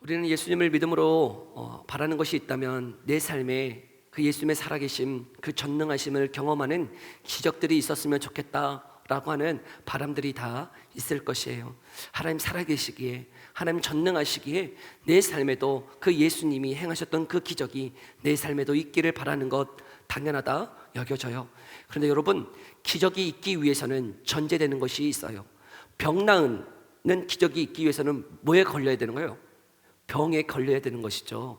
우리는 예수님을 믿음으로 바라는 것이 있다면 내 삶에 그 예수님의 살아계심, 그 전능하심을 경험하는 기적들이 있었으면 좋겠다라고 하는 바람들이 다 있을 것이에요. 하나님 살아계시기에, 하나님 전능하시기에 내 삶에도 그 예수님이 행하셨던 그 기적이 내 삶에도 있기를 바라는 것 당연하다 여겨져요. 그런데 여러분, 기적이 있기 위해서는 전제되는 것이 있어요. 병 나은 기적이 있기 위해서는 뭐에 걸려야 되는 거예요? 병에 걸려야 되는 것이죠.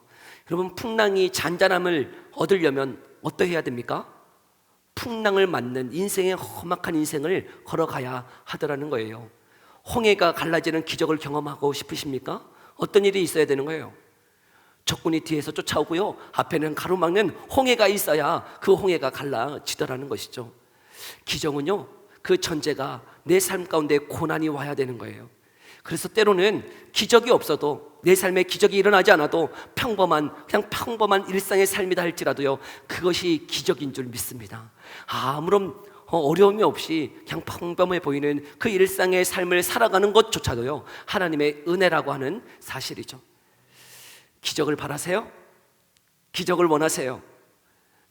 여러분, 풍랑이 잔잔함을 얻으려면 어떠해야 됩니까? 풍랑을 맞는 인생의 험악한 인생을 걸어가야 하더라는 거예요. 홍해가 갈라지는 기적을 경험하고 싶으십니까? 어떤 일이 있어야 되는 거예요? 적군이 뒤에서 쫓아오고요, 앞에는 가로막는 홍해가 있어야 그 홍해가 갈라지더라는 것이죠. 기적은요, 그 전제가 내 삶 가운데 고난이 와야 되는 거예요. 그래서 때로는 기적이 없어도, 내 삶에 기적이 일어나지 않아도 그냥 평범한 일상의 삶이다 할지라도요, 그것이 기적인 줄 믿습니다. 아무런 어려움이 없이 그냥 평범해 보이는 그 일상의 삶을 살아가는 것조차도요, 하나님의 은혜라고 하는 사실이죠. 기적을 바라세요? 기적을 원하세요?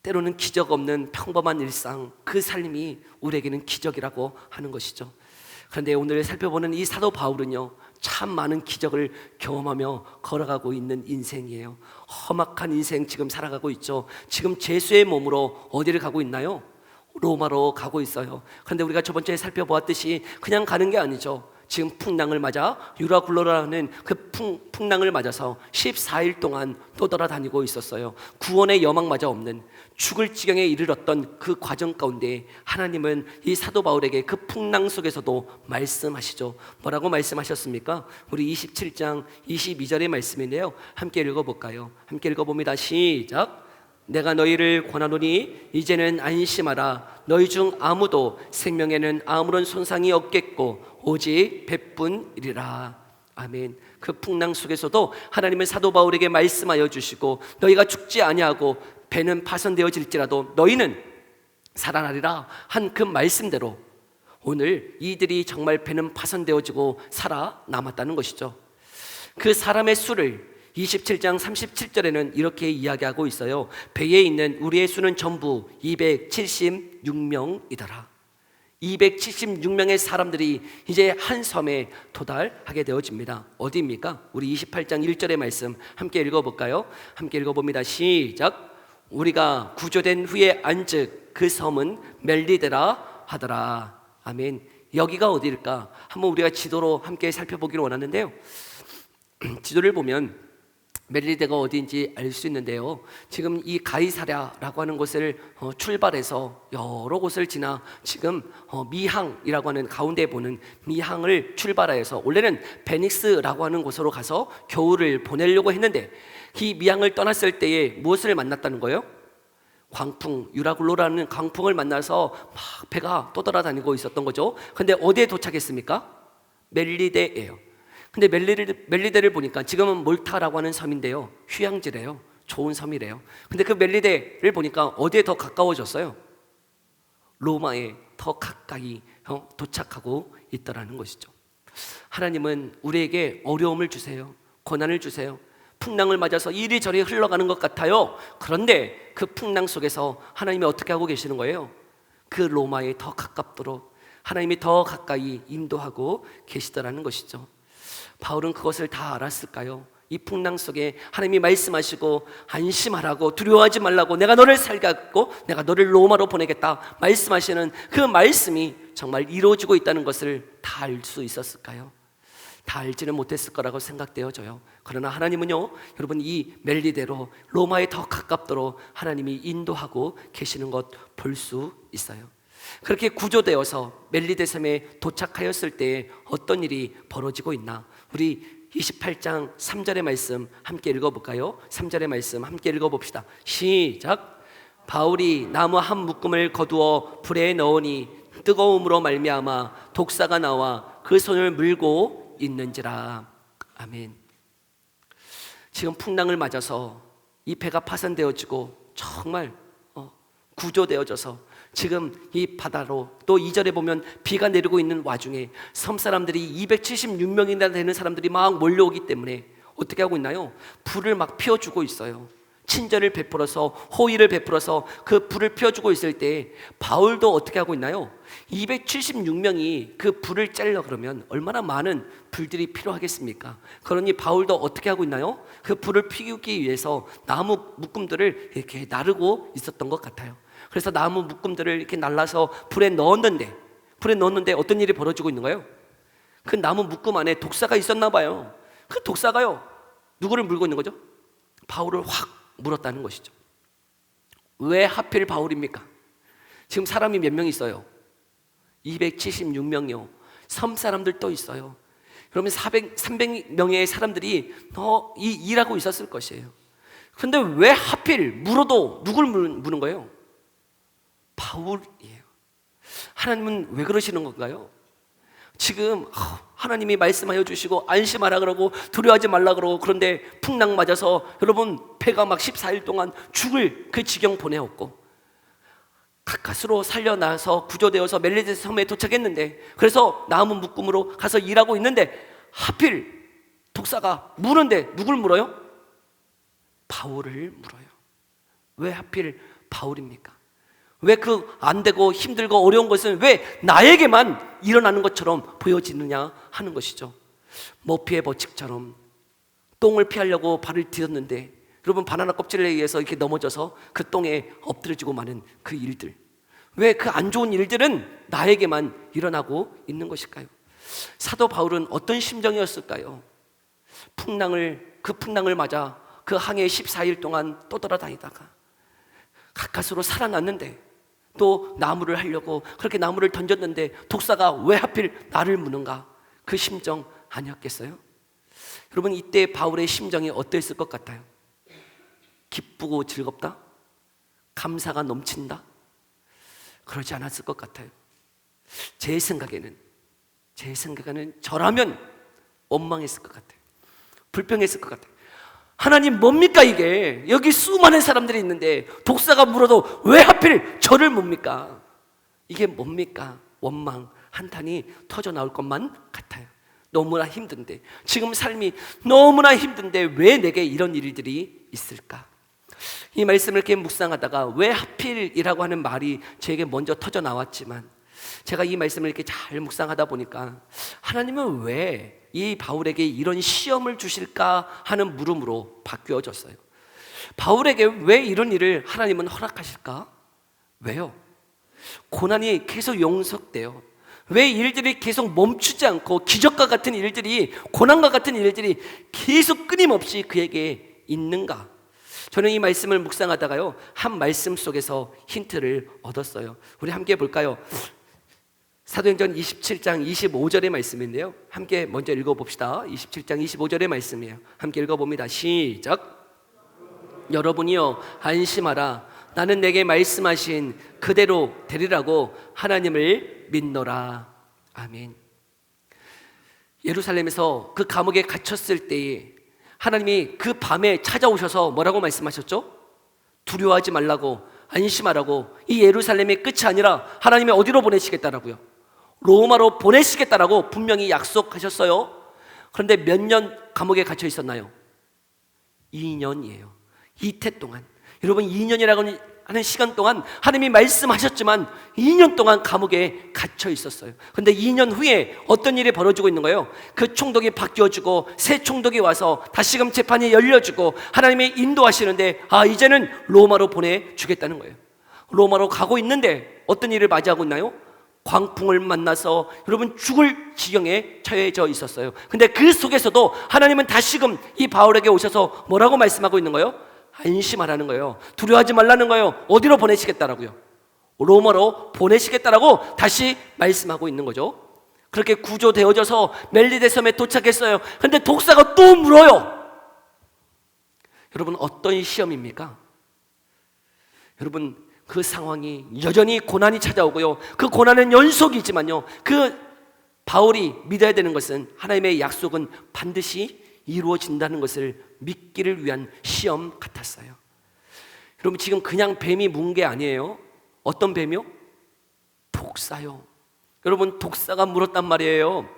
때로는 기적 없는 평범한 일상, 그 삶이 우리에게는 기적이라고 하는 것이죠. 그런데 오늘 살펴보는 이 사도 바울은요, 참 많은 기적을 경험하며 걸어가고 있는 인생이에요. 험악한 인생 지금 살아가고 있죠. 지금 제수의 몸으로 어디를 가고 있나요? 로마로 가고 있어요. 그런데 우리가 저번주에 살펴보았듯이 그냥 가는 게 아니죠. 지금 풍랑을 맞아 유라굴로라는 그 풍랑을 맞아서 14일 동안 떠돌아다니고 있었어요. 구원의 여망마저 없는 죽을 지경에 이르렀던 그 과정 가운데 하나님은 이 사도 바울에게 그 풍랑 속에서도 말씀하시죠. 뭐라고 말씀하셨습니까? 우리 27장 22절의 말씀인데요, 함께 읽어볼까요? 함께 읽어봅니다. 시작. 내가 너희를 권하노니 이제는 안심하라. 너희 중 아무도 생명에는 아무런 손상이 없겠고 오직 배뿐이리라. 아멘. 그 풍랑 속에서도 하나님은 사도 바울에게 말씀하여 주시고, 너희가 죽지 아니하고 배는 파손되어질지라도 너희는 살아나리라 한 그 말씀대로 오늘 이들이 정말 배는 파손되어지고 살아남았다는 것이죠. 그 사람의 수를 27장 37절에는 이렇게 이야기하고 있어요. 배에 있는 우리의 수는 전부 276명이더라. 276명의 사람들이 이제 한 섬에 도달하게 되어집니다. 어디입니까? 우리 28장 1절의 말씀 함께 읽어볼까요? 함께 읽어봅니다. 시작. 우리가 구조된 후에 안즉 그 섬은 멜리데라 하더라. 아멘. 여기가 어디일까? 한번 우리가 지도로 함께 살펴보기를 원하는데요, 지도를 보면 멜리데가 어디인지 알 수 있는데요, 지금 이 가이사랴라고 하는 곳을 출발해서 여러 곳을 지나 지금 미항이라고 하는 가운데 보는 미항을 출발해서 원래는 베닉스라고 하는 곳으로 가서 겨울을 보내려고 했는데, 이 미항을 떠났을 때에 무엇을 만났다는 거예요? 광풍, 유라굴로라는 광풍을 만나서 막 배가 떠돌아다니고 있었던 거죠. 근데 어디에 도착했습니까? 멜리데예요. 근데 멜리데를 보니까 지금은 몰타라고 하는 섬인데요, 휴양지래요. 좋은 섬이래요. 근데 그 멜리데를 보니까 어디에 더 가까워졌어요? 로마에 더 가까이 도착하고 있더라는 것이죠. 하나님은 우리에게 어려움을 주세요. 고난을 주세요. 풍랑을 맞아서 이리저리 흘러가는 것 같아요. 그런데 그 풍랑 속에서 하나님이 어떻게 하고 계시는 거예요? 그 로마에 더 가깝도록 하나님이 더 가까이 인도하고 계시더라는 것이죠. 바울은 그것을 다 알았을까요? 이 풍랑 속에 하나님이 말씀하시고 안심하라고, 두려워하지 말라고, 내가 너를 살겠고 내가 너를 로마로 보내겠다 말씀하시는 그 말씀이 정말 이루어지고 있다는 것을 다 알 수 있었을까요? 다 알지는 못했을 거라고 생각되어져요. 그러나 하나님은요, 여러분, 이 멜리데로 로마에 더 가깝도록 하나님이 인도하고 계시는 것 볼 수 있어요. 그렇게 구조되어서 멜리데 섬에 도착하였을 때 어떤 일이 벌어지고 있나? 우리 28장 3절의 말씀 함께 읽어볼까요? 3절의 말씀 함께 읽어봅시다. 시작. 바울이 나무 한 묶음을 거두어 불에 넣으니 뜨거움으로 말미암아 독사가 나와 그 손을 물고 있는지라. 아멘. 지금 풍랑을 맞아서 이 배가 파손되어지고 정말 구조되어져서 지금 이 바다로, 또 2절에 보면 비가 내리고 있는 와중에 섬 사람들이 276명이나 되는 사람들이 막 몰려오기 때문에 어떻게 하고 있나요? 불을 막 피워주고 있어요. 친절을 베풀어서, 호의를 베풀어서 그 불을 피워주고 있을 때 바울도 어떻게 하고 있나요? 276명이 그 불을 쬐려 그러면 얼마나 많은 불들이 필요하겠습니까? 그러니 바울도 어떻게 하고 있나요? 그 불을 피우기 위해서 나무 묶음들을 이렇게 나르고 있었던 것 같아요. 그래서 나무 묶음들을 이렇게 날라서 불에 넣었는데 어떤 일이 벌어지고 있는 거예요? 그 나무 묶음 안에 독사가 있었나 봐요. 그 독사가요, 누구를 물고 있는 거죠? 바울을 확 물었다는 것이죠. 왜 하필 바울입니까? 지금 사람이 몇 명 있어요? 276명이요. 섬 사람들 또 있어요. 그러면 300명의 사람들이 더 일하고 있었을 것이에요. 그런데 왜 하필 물어도 누굴 무는 거예요? 바울이에요. 하나님은 왜 그러시는 건가요? 지금 하나님이 말씀하여 주시고 안심하라 그러고 두려워하지 말라 그러고, 그런데 풍랑 맞아서 여러분 배가 막 14일 동안 죽을 그 지경 보내었고, 가까스로 살려나서 구조되어서 멜리데 섬에 도착했는데, 그래서 나무 묶음으로 가서 일하고 있는데 하필 독사가 무는데 누굴 물어요? 바울을 물어요. 왜 하필 바울입니까? 왜 그 안 되고 힘들고 어려운 것은 왜 나에게만 일어나는 것처럼 보여지느냐 하는 것이죠. 머피의 법칙처럼 똥을 피하려고 발을 디뎠는데, 여러분 바나나 껍질에 의해서 이렇게 넘어져서 그 똥에 엎드려지고 마는 그 일들, 왜 그 안 좋은 일들은 나에게만 일어나고 있는 것일까요? 사도 바울은 어떤 심정이었을까요? 그 풍랑을 맞아 그 항해 14일 동안 떠돌아다니다가 가까스로 살아났는데, 또 나무를 하려고 그렇게 나무를 던졌는데 독사가 왜 하필 나를 무는가? 그 심정 아니었겠어요? 여러분, 이때 바울의 심정이 어땠을 것 같아요? 기쁘고 즐겁다? 감사가 넘친다? 그러지 않았을 것 같아요. 제 생각에는 저라면 원망했을 것 같아요. 불평했을 것 같아요. 하나님, 뭡니까 이게? 여기 수많은 사람들이 있는데 독사가 물어도 왜 하필 저를 뭡니까? 이게 뭡니까? 원망 한탄이 터져 나올 것만 같아요. 너무나 힘든데, 지금 삶이 너무나 힘든데 왜 내게 이런 일들이 있을까? 이 말씀을 이렇게 묵상하다가 왜 하필이라고 하는 말이 제게 먼저 터져 나왔지만, 제가 이 말씀을 이렇게 잘 묵상하다 보니까 하나님은 왜 이 바울에게 이런 시험을 주실까 하는 물음으로 바뀌어졌어요. 바울에게 왜 이런 일을 하나님은 허락하실까? 왜요? 고난이 계속 용석돼요. 왜 일들이 계속 멈추지 않고 기적과 같은 일들이, 고난과 같은 일들이 계속 끊임없이 그에게 있는가? 저는 이 말씀을 묵상하다가요, 한 말씀 속에서 힌트를 얻었어요. 우리 함께 볼까요? 사도행전 27장 25절의 말씀인데요, 함께 먼저 읽어봅시다. 27장 25절의 말씀이에요. 함께 읽어봅니다. 시작. 여러분이요, 안심하라. 나는 내게 말씀하신 그대로 되리라고 하나님을 믿노라. 아멘. 예루살렘에서 그 감옥에 갇혔을 때에 하나님이 그 밤에 찾아오셔서 뭐라고 말씀하셨죠? 두려워하지 말라고, 안심하라고. 이 예루살렘의 끝이 아니라 하나님이 어디로 보내시겠다라고요? 로마로 보내시겠다라고 분명히 약속하셨어요. 그런데 몇 년 감옥에 갇혀 있었나요? 2년이에요. 이태 동안. 여러분, 2년이라고 하는 시간 동안 하나님이 말씀하셨지만 2년 동안 감옥에 갇혀 있었어요. 그런데 2년 후에 어떤 일이 벌어지고 있는 거예요? 그 총독이 바뀌어지고 새 총독이 와서 다시금 재판이 열려지고 하나님이 인도하시는데, 이제는 로마로 보내주겠다는 거예요. 로마로 가고 있는데 어떤 일을 맞이하고 있나요? 광풍을 만나서 여러분 죽을 지경에 처해져 있었어요. 근데 그 속에서도 하나님은 다시금 이 바울에게 오셔서 뭐라고 말씀하고 있는 거예요? 안심하라는 거예요. 두려워하지 말라는 거예요. 어디로 보내시겠다라고요? 로마로 보내시겠다라고 다시 말씀하고 있는 거죠. 그렇게 구조되어져서 멜리데 섬에 도착했어요. 근데 독사가 또 물어요. 여러분, 어떤 시험입니까? 여러분, 그 상황이 여전히 고난이 찾아오고요, 그 고난은 연속이지만요, 그 바울이 믿어야 되는 것은 하나님의 약속은 반드시 이루어진다는 것을 믿기를 위한 시험 같았어요. 여러분, 지금 그냥 뱀이 문 게 아니에요. 어떤 뱀이요? 독사요. 여러분, 독사가 물었단 말이에요.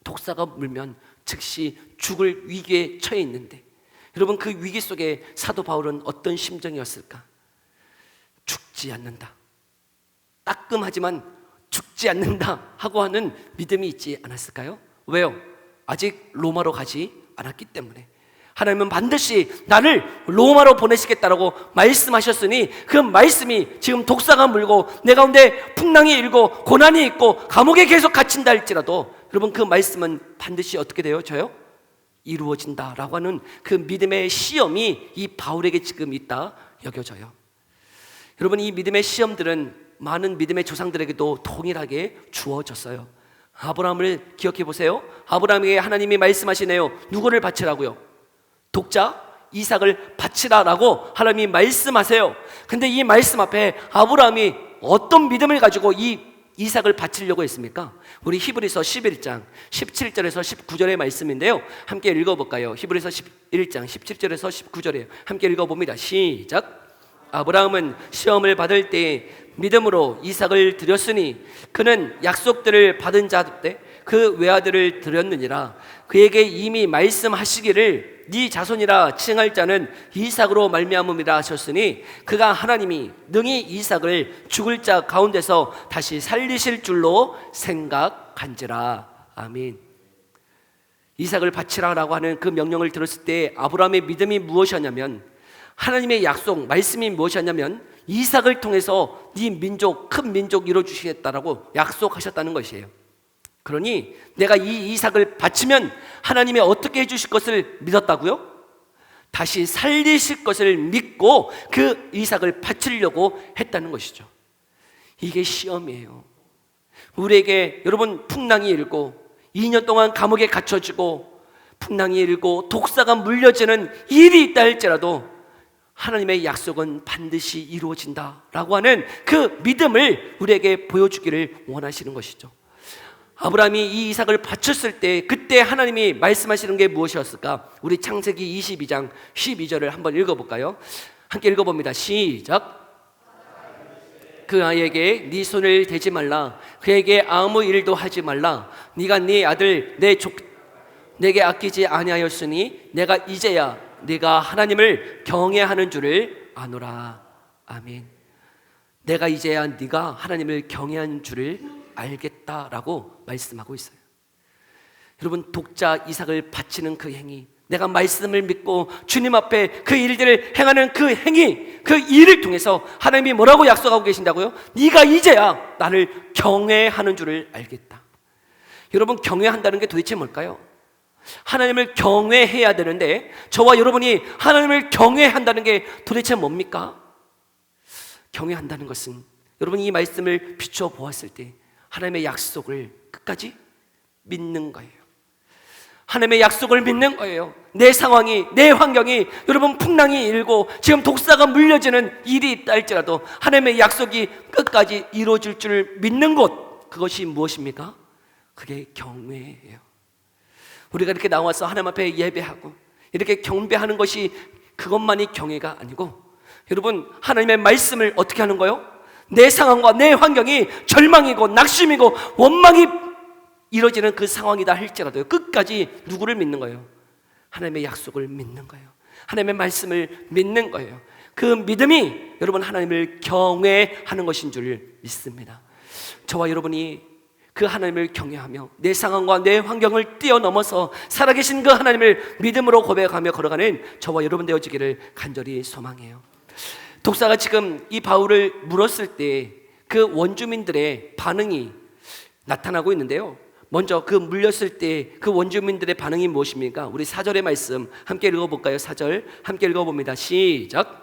독사가 물면 즉시 죽을 위기에 처해 있는데, 여러분 그 위기 속에 사도 바울은 어떤 심정이었을까? 죽지 않는다, 따끔하지만 죽지 않는다 하고 하는 믿음이 있지 않았을까요? 왜요? 아직 로마로 가지 않았기 때문에. 하나님은 반드시 나를 로마로 보내시겠다라고 말씀하셨으니, 그 말씀이 지금 독사가 물고 내 가운데 풍랑이 일고 고난이 있고 감옥에 계속 갇힌다 할지라도, 여러분 그 말씀은 반드시 어떻게 돼요? 저요? 이루어진다라고 하는 그 믿음의 시험이 이 바울에게 지금 있다 여겨져요. 여러분, 이 믿음의 시험들은 많은 믿음의 조상들에게도 동일하게 주어졌어요. 아브라함을 기억해 보세요. 아브라함에게 하나님이 말씀하시네요. 누구를 바치라고요? 독자 이삭을 바치라라고 하나님이 말씀하세요. 근데 이 말씀 앞에 아브라함이 어떤 믿음을 가지고 이 이삭을 바치려고 했습니까? 우리 히브리서 11장 17절에서 19절의 말씀인데요, 함께 읽어볼까요? 히브리서 11장 17절에서 19절에 함께 읽어봅니다. 시작. 아브라함은 시험을 받을 때 믿음으로 이삭을 드렸으니, 그는 약속들을 받은 자 때 그 외아들을 드렸느니라. 그에게 이미 말씀하시기를 네 자손이라 칭할 자는 이삭으로 말미암음이라 하셨으니, 그가 하나님이 능히 이삭을 죽을 자 가운데서 다시 살리실 줄로 생각한지라. 아멘. 이삭을 바치라라고 하는 그 명령을 들었을 때 아브라함의 믿음이 무엇이었냐면, 하나님의 약속, 말씀이 무엇이었냐면, 이삭을 통해서 네 민족, 큰 민족 이루어주시겠다라고 약속하셨다는 것이에요. 그러니 내가 이 이삭을 바치면 하나님이 어떻게 해주실 것을 믿었다고요? 다시 살리실 것을 믿고 그 이삭을 바치려고 했다는 것이죠. 이게 시험이에요. 우리에게 여러분 풍랑이 일고 2년 동안 감옥에 갇혀지고 풍랑이 일고 독사가 물려지는 일이 있다 할지라도 하나님의 약속은 반드시 이루어진다라고 하는 그 믿음을 우리에게 보여주기를 원하시는 것이죠. 아브라함이 이 이삭을 바쳤을 때 그때 하나님이 말씀하시는 게 무엇이었을까? 우리 창세기 22장 12절을 한번 읽어볼까요? 함께 읽어봅니다. 시작. 그 아이에게 네 손을 대지 말라. 그에게 아무 일도 하지 말라. 네가 네 아들 내게 아끼지 아니하였으니 내가 이제야 네가 하나님을 경외하는 줄을 아노라. 아멘. 내가 이제야 네가 하나님을 경외하는 줄을 알겠다라고 말씀하고 있어요. 여러분, 독자 이삭을 바치는 그 행위, 내가 말씀을 믿고 주님 앞에 그 일들을 행하는 그 행위, 그 일을 통해서 하나님이 뭐라고 약속하고 계신다고요? 네가 이제야 나를 경외하는 줄을 알겠다. 여러분, 경외한다는 게 도대체 뭘까요? 하나님을 경외해야 되는데 저와 여러분이 하나님을 경외한다는 게 도대체 뭡니까? 경외한다는 것은 여러분 이 말씀을 비추어 보았을 때 하나님의 약속을 끝까지 믿는 거예요. 하나님의 약속을 믿는 거예요. 내 상황이, 내 환경이, 여러분 풍랑이 일고 지금 독사가 물려지는 일이 있다 할지라도 하나님의 약속이 끝까지 이루어질 줄 믿는 것, 그것이 무엇입니까? 그게 경외예요. 우리가 이렇게 나와서 하나님 앞에 예배하고 이렇게 경배하는 것이 그것만이 경외가 아니고, 여러분 하나님의 말씀을 어떻게 하는 거예요? 내 상황과 내 환경이 절망이고 낙심이고 원망이 이루어지는 그 상황이다 할지라도 끝까지 누구를 믿는 거예요? 하나님의 약속을 믿는 거예요. 하나님의 말씀을 믿는 거예요. 그 믿음이 여러분 하나님을 경외하는 것인 줄 믿습니다. 저와 여러분이 그 하나님을 경외하며 내 상황과 내 환경을 뛰어넘어서 살아계신 그 하나님을 믿음으로 고백하며 걸어가는 저와 여러분 되어지기를 간절히 소망해요. 독사가 지금 이 바울을 물었을 때 그 원주민들의 반응이 나타나고 있는데요, 먼저 그 물렸을 때 그 원주민들의 반응이 무엇입니까? 우리 4절의 말씀 함께 읽어볼까요? 4절 함께 읽어봅니다. 시작.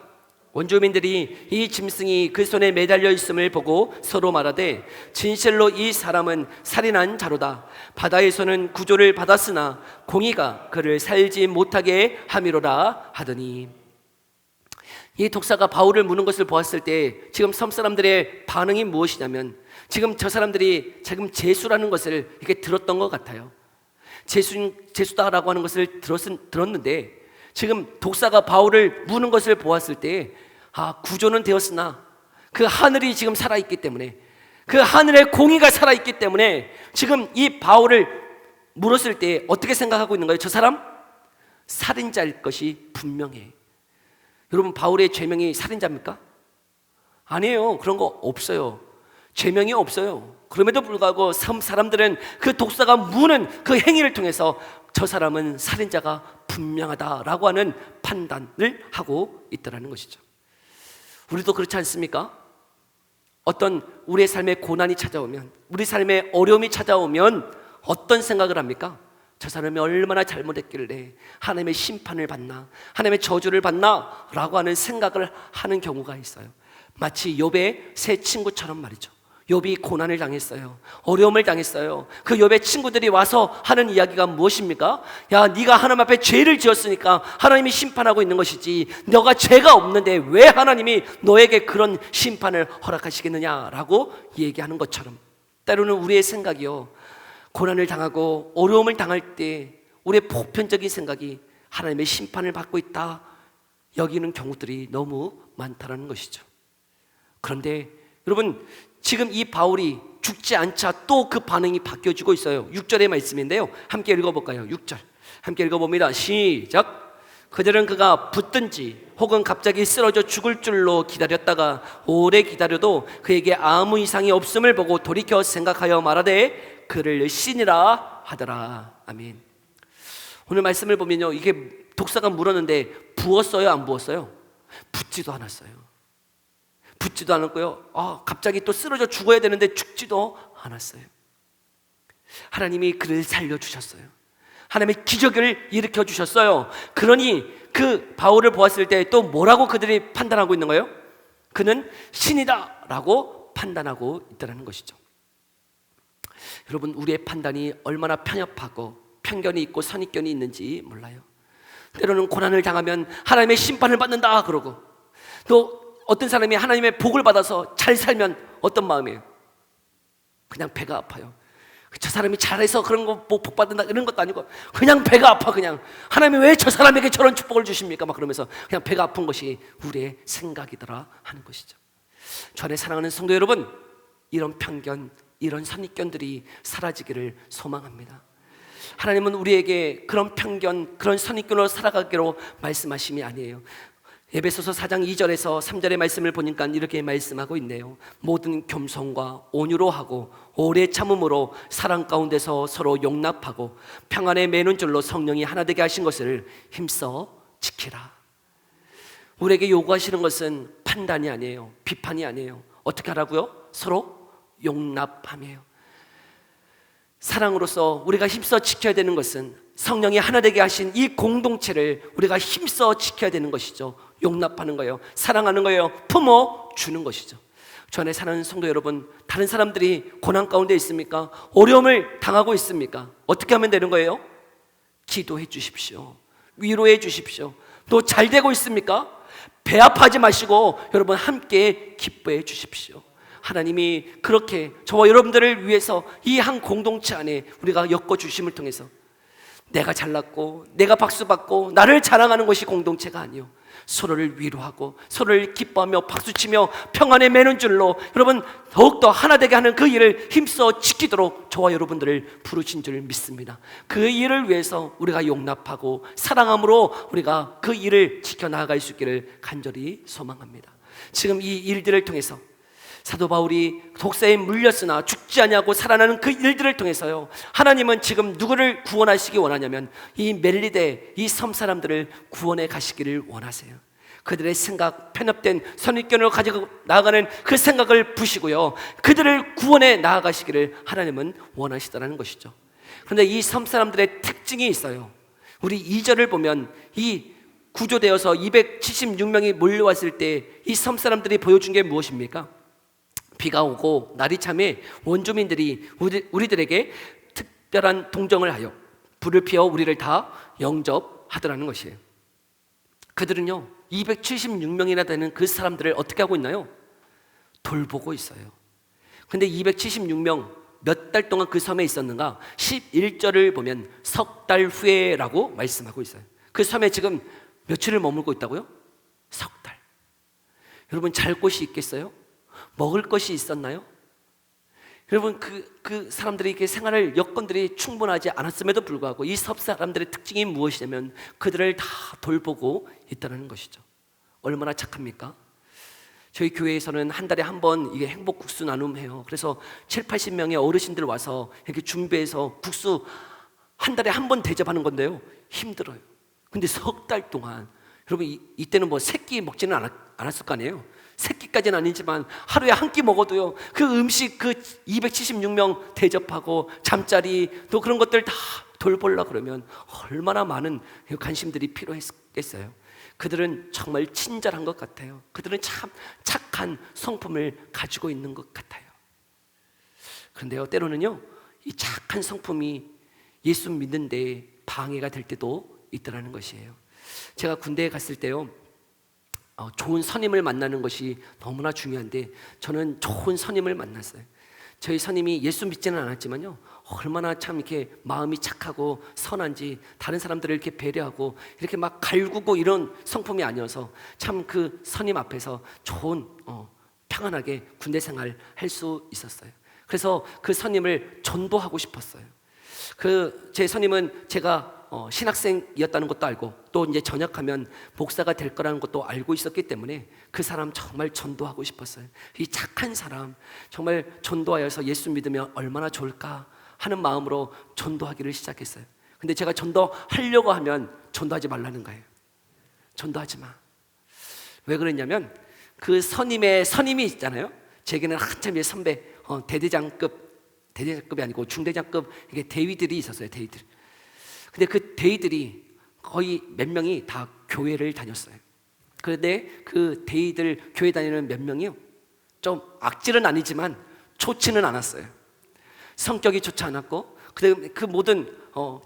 원주민들이 이 짐승이 그 손에 매달려 있음을 보고 서로 말하되 진실로 이 사람은 살인한 자로다. 바다에서는 구조를 받았으나 공의가 그를 살지 못하게 함이로라 하더니, 이 독사가 바울을 무는 것을 보았을 때 지금 섬 사람들의 반응이 무엇이냐면, 지금 저 사람들이 지금 제수라는 것을 이렇게 들었던 것 같아요. 제수다라고 하는 것을 들었는데 지금 독사가 바울을 무는 것을 보았을 때 구조는 되었으나 그 하늘이 지금 살아있기 때문에, 그 하늘의 공의가 살아있기 때문에 지금 이 바울을 물었을 때 어떻게 생각하고 있는 거예요? 저 사람 살인자일 것이 분명해. 여러분, 바울의 죄명이 살인자입니까? 아니에요. 그런 거 없어요. 죄명이 없어요. 그럼에도 불구하고 사람들은 그 독사가 무는 그 행위를 통해서 저 사람은 살인자가 분명하다라고 하는 판단을 하고 있다는 것이죠. 우리도 그렇지 않습니까? 어떤 우리의 삶에 고난이 찾아오면, 우리 삶에 어려움이 찾아오면 어떤 생각을 합니까? 저 사람이 얼마나 잘못했길래 하나님의 심판을 받나, 하나님의 저주를 받나 라고 하는 생각을 하는 경우가 있어요. 마치 욥의 세 친구처럼 말이죠. 욥이 고난을 당했어요. 어려움을 당했어요. 그 욥의 친구들이 와서 하는 이야기가 무엇입니까? 야, 네가 하나님 앞에 죄를 지었으니까 하나님이 심판하고 있는 것이지, 너가 죄가 없는데 왜 하나님이 너에게 그런 심판을 허락하시겠느냐라고 얘기하는 것처럼, 때로는 우리의 생각이요, 고난을 당하고 어려움을 당할 때 우리의 보편적인 생각이 하나님의 심판을 받고 있다 여기는 경우들이 너무 많다는 것이죠. 그런데 여러분, 지금 이 바울이 죽지 않자 또 그 반응이 바뀌어지고 있어요. 6절의 말씀인데요, 함께 읽어볼까요? 6절 함께 읽어봅니다. 시작. 그들은 그가 붙든지 혹은 갑자기 쓰러져 죽을 줄로 기다렸다가 오래 기다려도 그에게 아무 이상이 없음을 보고 돌이켜 생각하여 말하되 그를 신이라 하더라. 아멘. 오늘 말씀을 보면요, 이게 독사가 물었는데 부었어요, 안 부었어요? 붙지도 않았어요. 붙지도 않았고요, 갑자기 또 쓰러져 죽어야 되는데 죽지도 않았어요. 하나님이 그를 살려주셨어요. 하나님의 기적을 일으켜 주셨어요. 그러니 그 바울을 보았을 때 또 뭐라고 그들이 판단하고 있는 거예요? 그는 신이다 라고 판단하고 있다는 것이죠. 여러분, 우리의 판단이 얼마나 편협하고 편견이 있고 선입견이 있는지 몰라요. 때로는 고난을 당하면 하나님의 심판을 받는다 그러고, 또 어떤 사람이 하나님의 복을 받아서 잘 살면 어떤 마음이에요? 그냥 배가 아파요. 저 사람이 잘해서 그런 거 복 받는다 이런 것도 아니고 그냥 배가 아파. 그냥 하나님이 왜 저 사람에게 저런 축복을 주십니까? 막 그러면서 그냥 배가 아픈 것이 우리의 생각이더라 하는 것이죠. 저 안에 사랑하는 성도 여러분, 이런 편견, 이런 선입견들이 사라지기를 소망합니다. 하나님은 우리에게 그런 편견, 그런 선입견으로 살아가기로 말씀하심이 아니에요. 에베소서 4장 2절에서 3절의 말씀을 보니까 이렇게 말씀하고 있네요. 모든 겸손과 온유로 하고 오래 참음으로 사랑 가운데서 서로 용납하고 평안에 매는 줄로 성령이 하나 되게 하신 것을 힘써 지키라. 우리에게 요구하시는 것은 판단이 아니에요. 비판이 아니에요. 어떻게 하라고요? 서로 용납함이에요. 사랑으로서 우리가 힘써 지켜야 되는 것은 성령이 하나 되게 하신 이 공동체를 우리가 힘써 지켜야 되는 것이죠. 용납하는 거예요. 사랑하는 거예요. 품어주는 것이죠. 저 안에 사는 성도 여러분, 다른 사람들이 고난 가운데 있습니까? 어려움을 당하고 있습니까? 어떻게 하면 되는 거예요? 기도해 주십시오. 위로해 주십시오. 또 잘 되고 있습니까? 배 아파하지 마시고 여러분 함께 기뻐해 주십시오. 하나님이 그렇게 저와 여러분들을 위해서 이 한 공동체 안에 우리가 엮어주심을 통해서 내가 잘났고 내가 박수받고 나를 자랑하는 것이 공동체가 아니요, 서로를 위로하고 서로를 기뻐하며 박수치며 평안에 매는 줄로 여러분 더욱더 하나 되게 하는 그 일을 힘써 지키도록 저와 여러분들을 부르신 줄 믿습니다. 그 일을 위해서 우리가 용납하고 사랑함으로 우리가 그 일을 지켜나갈 수 있기를 간절히 소망합니다. 지금 이 일들을 통해서 사도 바울이 독사에 물렸으나 죽지 아니하고 살아나는 그 일들을 통해서요, 하나님은 지금 누구를 구원하시기 원하냐면 이 멜리데, 이 섬 사람들을 구원해 가시기를 원하세요. 그들의 생각, 편협된 선입견을 가지고 나아가는 그 생각을 부시고요, 그들을 구원해 나아가시기를 하나님은 원하시다는 것이죠. 그런데 이 섬 사람들의 특징이 있어요. 우리 2절을 보면 이 구조되어서 276명이 몰려왔을 때 이 섬 사람들이 보여준 게 무엇입니까? 비가 오고 날이 참에 원주민들이 우리들에게 특별한 동정을 하여 불을 피워 우리를 다 영접하더라는 것이에요. 그들은요 276명이나 되는 그 사람들을 어떻게 하고 있나요? 돌보고 있어요. 근데 276명 몇 달 동안 그 섬에 있었는가? 11절을 보면 석 달 후에라고 말씀하고 있어요. 그 섬에 지금 며칠을 머물고 있다고요? 석 달. 여러분, 잘 곳이 있겠어요? 먹을 것이 있었나요? 여러분 그 사람들이 이렇게 생활할 여건들이 충분하지 않았음에도 불구하고 이 섭 사람들의 특징이 무엇이냐면 그들을 다 돌보고 있다는 것이죠. 얼마나 착합니까? 저희 교회에서는 한 달에 한 번 이게 행복 국수 나눔해요. 그래서 7, 80명의 어르신들 와서 이렇게 준비해서 국수 한 달에 한 번 대접하는 건데요. 힘들어요. 근데 석 달 동안 여러분 이때는 뭐 세 끼 먹지는 않았을 거 아니에요. 세 끼까지는 아니지만 하루에 한 끼 먹어도요. 그 음식 그 276명 대접하고 잠자리 또 그런 것들 다 돌보려고 그러면 얼마나 많은 관심들이 필요했겠어요. 그들은 정말 친절한 것 같아요. 그들은 참 착한 성품을 가지고 있는 것 같아요. 그런데요, 때로는요, 이 착한 성품이 예수 믿는데 방해가 될 때도 있더라는 것이에요. 제가 군대에 갔을 때요, 좋은 선임을 만나는 것이 너무나 중요한데 저는 좋은 선임을 만났어요. 저희 선임이 예수 믿지는 않았지만요, 얼마나 참 이렇게 마음이 착하고 선한지 다른 사람들을 이렇게 배려하고 이렇게 막 갈구고 이런 성품이 아니어서 참 그 선임 앞에서 좋은 평안하게 군대 생활 할 수 있었어요. 그래서 그 선임을 전도하고 싶었어요. 제 선임은 제가 신학생이었다는 것도 알고 또 이제 전역하면 목사가 될 거라는 것도 알고 있었기 때문에 그 사람 정말 전도하고 싶었어요. 이 착한 사람 정말 전도하여서 예수 믿으면 얼마나 좋을까 하는 마음으로 전도하기를 시작했어요. 근데 제가 전도하려고 하면 전도하지 말라는 거예요. 전도하지 마. 왜 그랬냐면 그 선임이 있잖아요. 제게는 한참 선배 대대장급이 아니고 중대장급 이게 대위들이 있었어요. 대위들. 근데 그 대위들이 거의 몇 명이 다 교회를 다녔어요. 그런데 그 대위들 교회 다니는 몇 명이요, 좀 악질은 아니지만 좋지는 않았어요. 성격이 좋지 않았고 그 모든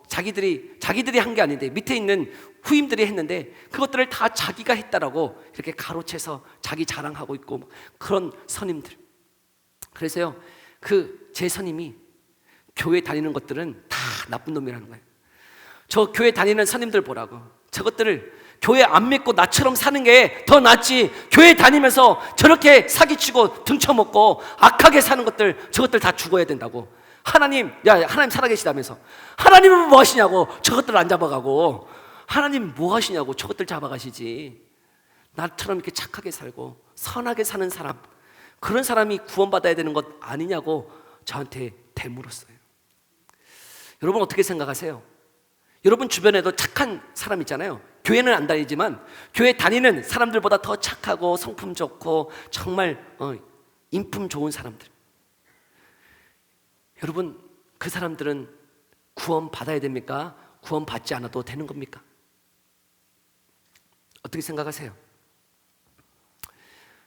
자기들이 한 게 아닌데 밑에 있는 후임들이 했는데 그것들을 다 자기가 했다라고 이렇게 가로채서 자기 자랑하고 있고 그런 선임들. 그래서요, 제 선임이 교회 다니는 것들은 다 나쁜 놈이라는 거예요. 저 교회 다니는 선임들 보라고. 저것들을 교회 안 믿고 나처럼 사는 게 더 낫지. 교회 다니면서 저렇게 사기치고 등쳐먹고 악하게 사는 것들, 저것들 다 죽어야 된다고. 하나님 살아계시다면서 하나님은 뭐 하시냐고. 저것들 안 잡아가고. 하나님 뭐 하시냐고. 저것들 잡아가시지. 나처럼 이렇게 착하게 살고 선하게 사는 사람, 그런 사람이 구원받아야 되는 것 아니냐고 저한테 대물었어요. 여러분 어떻게 생각하세요? 여러분 주변에도 착한 사람 있잖아요. 교회는 안 다니지만 교회 다니는 사람들보다 더 착하고 성품 좋고 정말 인품 좋은 사람들. 여러분 그 사람들은 구원 받아야 됩니까? 구원 받지 않아도 되는 겁니까? 어떻게 생각하세요?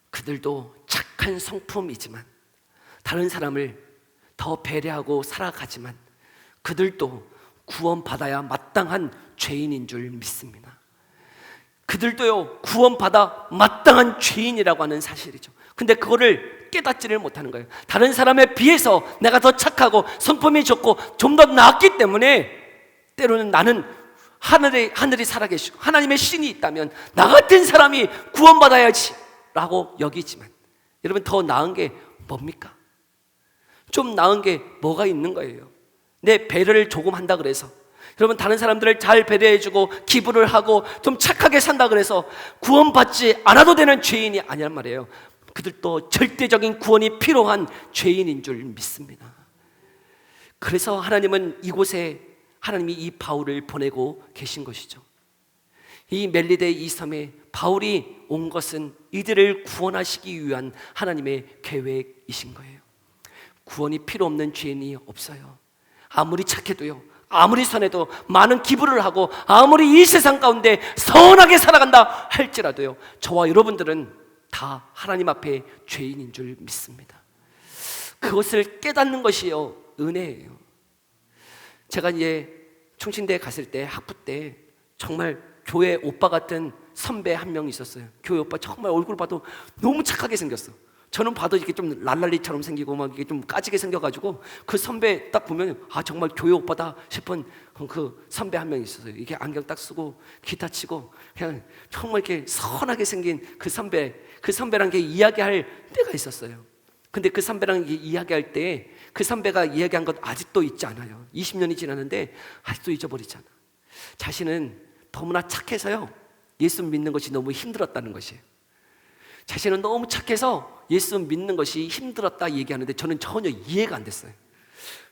그들도 착한 성품이지만 다른 사람을 더 배려하고 살아가지만 그들도 구원받아야 마땅한 죄인인 줄 믿습니다. 그들도요, 구원받아 마땅한 죄인이라고 하는 사실이죠. 근데 그거를 깨닫지를 못하는 거예요. 다른 사람에 비해서 내가 더 착하고 성품이 좋고 좀 더 낫기 때문에 때로는 나는 하늘이 살아계시고 하나님의 신이 있다면 나 같은 사람이 구원받아야지 라고 여기지만, 여러분 더 나은 게 뭡니까? 좀 나은 게 뭐가 있는 거예요? 내 배려를 조금 한다 그래서, 여러분 다른 사람들을 잘 배려해주고 기부를 하고 좀 착하게 산다 그래서 구원받지 않아도 되는 죄인이 아니란 말이에요. 그들도 절대적인 구원이 필요한 죄인인 줄 믿습니다. 그래서 하나님은 이곳에 하나님이 이 바울을 보내고 계신 것이죠. 이 멜리데 이 섬에 바울이 온 것은 이들을 구원하시기 위한 하나님의 계획이신 거예요. 구원이 필요 없는 죄인이 없어요. 아무리 착해도요, 아무리 선해도, 많은 기부를 하고 아무리 이 세상 가운데 선하게 살아간다 할지라도요, 저와 여러분들은 다 하나님 앞에 죄인인 줄 믿습니다. 그것을 깨닫는 것이요 은혜예요. 제가 이제 충신대에 갔을 때 학부 때 정말 교회 오빠 같은 선배 한 명 있었어요. 교회 오빠 정말 얼굴 봐도 너무 착하게 생겼어. 저는 봐도 이렇게 좀 랄랄리처럼 생기고 막 이게 좀 까지게 생겨가지고 그 선배 딱 보면 아 정말 교회 오빠다 싶은 그 선배 한 명 있었어요. 이게 안경 딱 쓰고 기타 치고 그냥 정말 이렇게 선하게 생긴 그 선배랑 이야기할 때가 있었어요. 근데 그 선배랑 이야기할 때 그 선배가 이야기한 것 아직도 잊지 않아요. 20년이 지났는데 아직도 잊어버리지 않아. 자신은 너무나 착해서요, 예수 믿는 것이 너무 힘들었다는 것이에요. 자신은 너무 착해서 예수 믿는 것이 힘들었다 얘기하는데 저는 전혀 이해가 안 됐어요.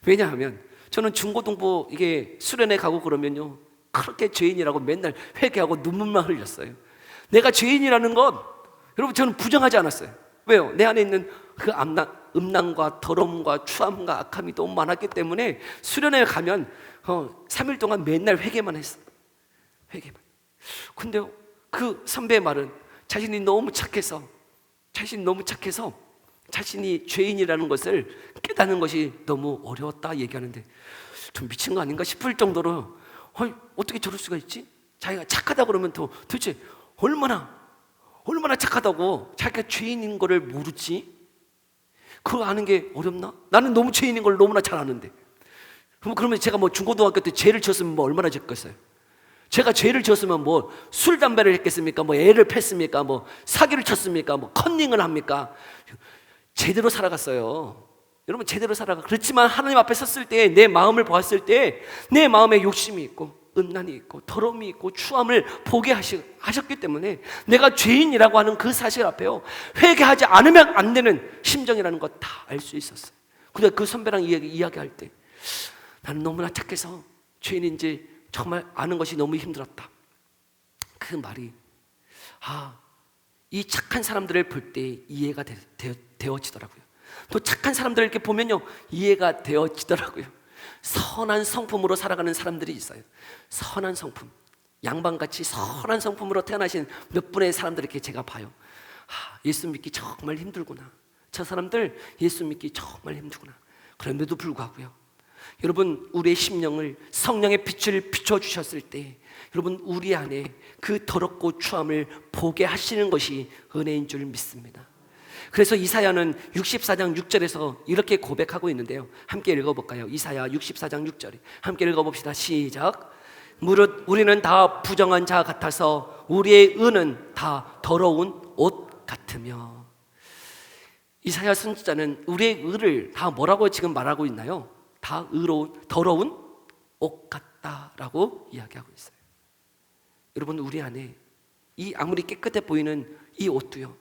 왜냐하면 저는 중고등부 이게 수련회 가고 그러면요, 그렇게 죄인이라고 맨날 회개하고 눈물만 흘렸어요. 내가 죄인이라는 것, 여러분, 저는 부정하지 않았어요. 왜요? 내 안에 있는 그 음란과 더러움과 추함과 악함이 너무 많았기 때문에 수련회에 가면 3일 동안 맨날 회개만 했어. 회개만. 근데 그 선배의 말은 자신이 너무 착해서 자신이 죄인이라는 것을 깨닫는 것이 너무 어려웠다 얘기하는데 좀 미친 거 아닌가 싶을 정도로 어떻게 저럴 수가 있지? 자기가 착하다 그러면 도대체 얼마나 착하다고 자기가 죄인인 거를 모르지? 그거 아는 게 어렵나? 나는 너무 죄인인 걸 너무나 잘 아는데. 그러면 제가 중고등학교 때 죄를 지었으면 얼마나 됐겠어요? 제가 죄를 지었으면 술, 담배를 했겠습니까? 애를 팼습니까? 사기를 쳤습니까? 컨닝을 합니까? 제대로 살아갔어요. 여러분, 제대로 살아가. 그렇지만 하나님 앞에 섰을 때, 내 마음을 보았을 때 내 마음에 욕심이 있고 음란이 있고 더러움이 있고 추함을 보게 하셨기 때문에 내가 죄인이라고 하는 그 사실 앞에요, 회개하지 않으면 안 되는 심정이라는 것 다 알 수 있었어요. 근데 그 선배랑 이야기할 때 나는 너무나 착해서 죄인인지 정말 아는 것이 너무 힘들었다. 그 말이 이 착한 사람들을 볼 때 이해가 되어지더라고요. 또 착한 사람들을 이렇게 보면요, 이해가 되어지더라고요. 선한 성품으로 살아가는 사람들이 있어요. 선한 성품, 양반같이 선한 성품으로 태어나신 몇 분의 사람들을 이렇게 제가 봐요. 예수 믿기 정말 힘들구나. 저 사람들 예수 믿기 정말 힘들구나. 그런데도 불구하고요, 여러분, 우리의 심령을 성령의 빛을 비춰주셨을 때 여러분, 우리 안에 그 더럽고 추함을 보게 하시는 것이 은혜인 줄 믿습니다. 그래서 이사야는 64장 6절에서 이렇게 고백하고 있는데요, 함께 읽어볼까요? 이사야 64장 6절에 함께 읽어봅시다. 시작. 무릇 우리는 다 부정한 자 같아서 우리의 의는 다 더러운 옷 같으며. 이사야 선지자는 우리의 의를 다 뭐라고 지금 말하고 있나요? 다 더러운 옷 같다라고 이야기하고 있어요. 여러분, 우리 안에 이 아무리 깨끗해 보이는 이 옷도요,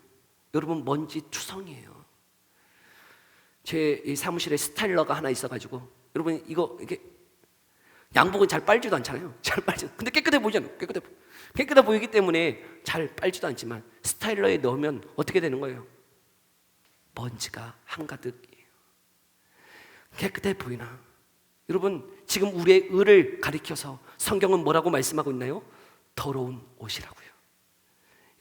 여러분, 먼지 투성이에요. 제 사무실에 스타일러가 하나 있어가지고, 여러분, 이게 양복은 잘 빨지도 않잖아요. 근데 깨끗해 보이잖아요. 깨끗해 보이기 때문에 잘 빨지도 않지만 스타일러에 넣으면 어떻게 되는 거예요? 먼지가 한가득이에요. 깨끗해 보이나? 여러분, 지금 우리의 의를 가리켜서 성경은 뭐라고 말씀하고 있나요? 더러운 옷이라고요.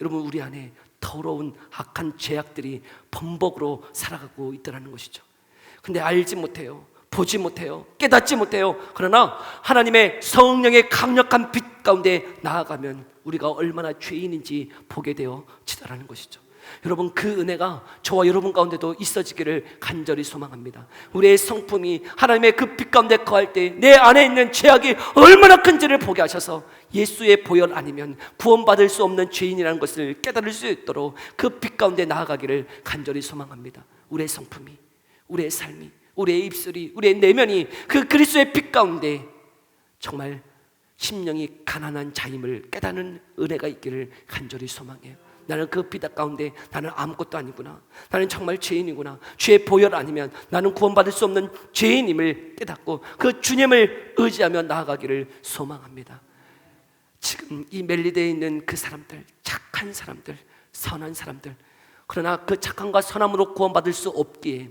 여러분, 우리 안에 더러운 악한 죄악들이 범벅으로 살아가고 있다는 것이죠. 근데 알지 못해요. 보지 못해요. 깨닫지 못해요. 그러나 하나님의 성령의 강력한 빛 가운데 나아가면 우리가 얼마나 죄인인지 보게 되어지다라는 것이죠. 여러분, 그 은혜가 저와 여러분 가운데도 있어지기를 간절히 소망합니다. 우리의 성품이 하나님의 그 빛 가운데 거할 때 내 안에 있는 죄악이 얼마나 큰지를 보게 하셔서 예수의 보혈 아니면 구원받을 수 없는 죄인이라는 것을 깨달을 수 있도록 그 빛 가운데 나아가기를 간절히 소망합니다. 우리의 성품이, 우리의 삶이, 우리의 입술이, 우리의 내면이 그 그리스도의 빛 가운데 정말 심령이 가난한 자임을 깨닫는 은혜가 있기를 간절히 소망해요. 나는 그 빛 가운데 나는 아무것도 아니구나. 나는 정말 죄인이구나. 죄의 보혈 아니면 나는 구원받을 수 없는 죄인임을 깨닫고 그 주님을 의지하며 나아가기를 소망합니다. 지금 이 멜리데에 있는 그 사람들, 착한 사람들, 선한 사람들, 그러나 그 착함과 선함으로 구원받을 수 없기에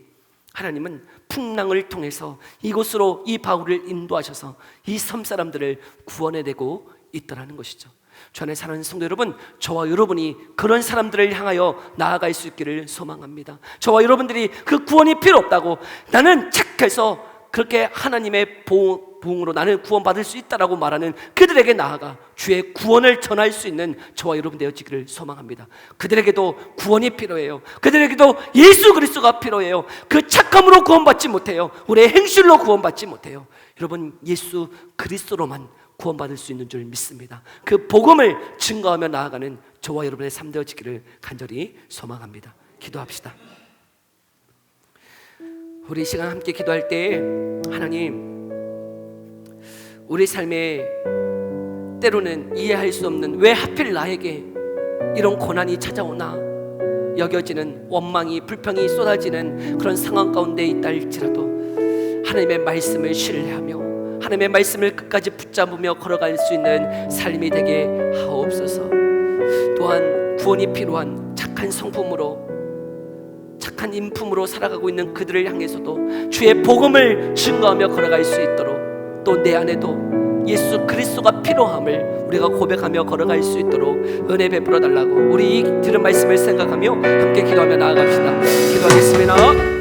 하나님은 풍랑을 통해서 이곳으로 이 바울을 인도하셔서 이 섬 사람들을 구원해내고 있더라는 것이죠. 주 안에 사랑하는 성도 여러분, 저와 여러분이 그런 사람들을 향하여 나아갈 수 있기를 소망합니다. 저와 여러분들이 그 구원이 필요 없다고, 나는 착해서 그렇게 하나님의 보응으로 나는 구원받을 수 있다라고 말하는 그들에게 나아가 주의 구원을 전할 수 있는 저와 여러분 되어지기를 소망합니다. 그들에게도 구원이 필요해요. 그들에게도 예수 그리스도가 필요해요. 그 착함으로 구원받지 못해요. 우리의 행실로 구원받지 못해요. 여러분, 예수 그리스도로만 구원받을 수 있는 줄 믿습니다. 그 복음을 증거하며 나아가는 저와 여러분의 삶 되어지기를 간절히 소망합니다. 기도합시다. 우리 이 시간 함께 기도할 때 하나님, 우리 삶에 때로는 이해할 수 없는 왜 하필 나에게 이런 고난이 찾아오나 여겨지는 원망이, 불평이 쏟아지는 그런 상황 가운데 있다 할지라도 하나님의 말씀을 신뢰하며 하나님의 말씀을 끝까지 붙잡으며 걸어갈 수 있는 삶이 되게 하옵소서. 또한 구원이 필요한 착한 성품으로, 착한 인품으로 살아가고 있는 그들을 향해서도 주의 복음을 증거하며 걸어갈 수 있도록, 또 내 안에도 예수 그리스도가 필요함을 우리가 고백하며 걸어갈 수 있도록 은혜 베풀어 달라고 우리 이 들은 말씀을 생각하며 함께 기도하며 나아갑시다. 기도하겠습니다.